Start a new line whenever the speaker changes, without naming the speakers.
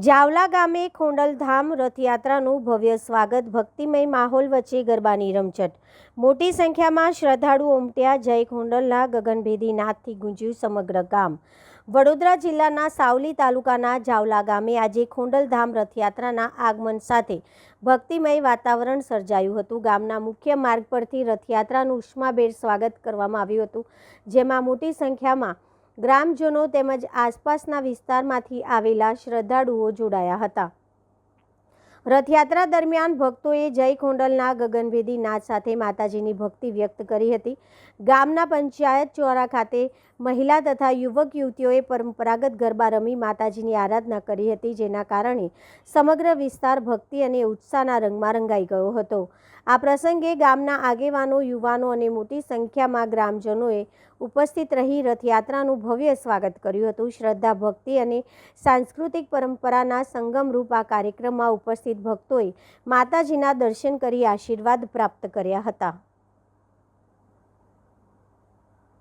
જાવલા ગામે ખોડલધામ રથયાત્રાનું ભવ્ય સ્વાગત, ભક્તિમય માહોલ વચ્ચે ગરબાની રમઝટ, મોટી સંખ્યામાં શ્રદ્ધાળુઓ ઉમટ્યા. જય ખોડલના ગગનભેદી નાદથી ગુંજ્યું સમગ્ર ગામ. વડોદરા જિલ્લાના સાવલી તાલુકાના જાવલા ગામે આજે ખોડલધામ રથયાત્રાના આગમન સાથે ભક્તિમય વાતાવરણ સર્જાયું હતું. ગામના મુખ્ય માર્ગ પરથી રથયાત્રાનું ઉષ્માભેર સ્વાગત કરવામાં આવ્યું હતું, જેમાં મોટી સંખ્યામાં ગ્રામજનો તેમજ આસપાસના વિસ્તારમાંથી આવેલા શ્રદ્ધાળુઓ જોડાયા હતા. રથયાત્રા દરમિયાન ભક્તોએ જય ખોડલના ગગનભેદી નાદ સાથે માતાજીની ભક્તિ વ્યક્ત કરી હતી. ગામના પંચાયત ચોરા ખાતે મહિલા તથા યુવક યુવતીઓએ પરંપરાગત ગરબા રમી માતાજીની આરાધના કરી હતી, જેના કારણે સમગ્ર વિસ્તાર ભક્તિ અને ઉત્સાહના રંગમાં રંગાઈ ગયો હતો. આ પ્રસંગે ગામના આગેવાનો, યુવાનો અને મોટી સંખ્યામાં ગ્રામજનોએ ઉપસ્થિત રહી રથયાત્રાનું ભવ્ય સ્વાગત કર્યું હતું. શ્રદ્ધા, ભક્તિ અને સાંસ્કૃતિક પરંપરાના સંગમરૂપ આ કાર્યક્રમમાં ઉપસ્થિત ભક્તોએ માતાજીના દર્શન કરી આશીર્વાદ પ્રાપ્ત કર્યા હતા.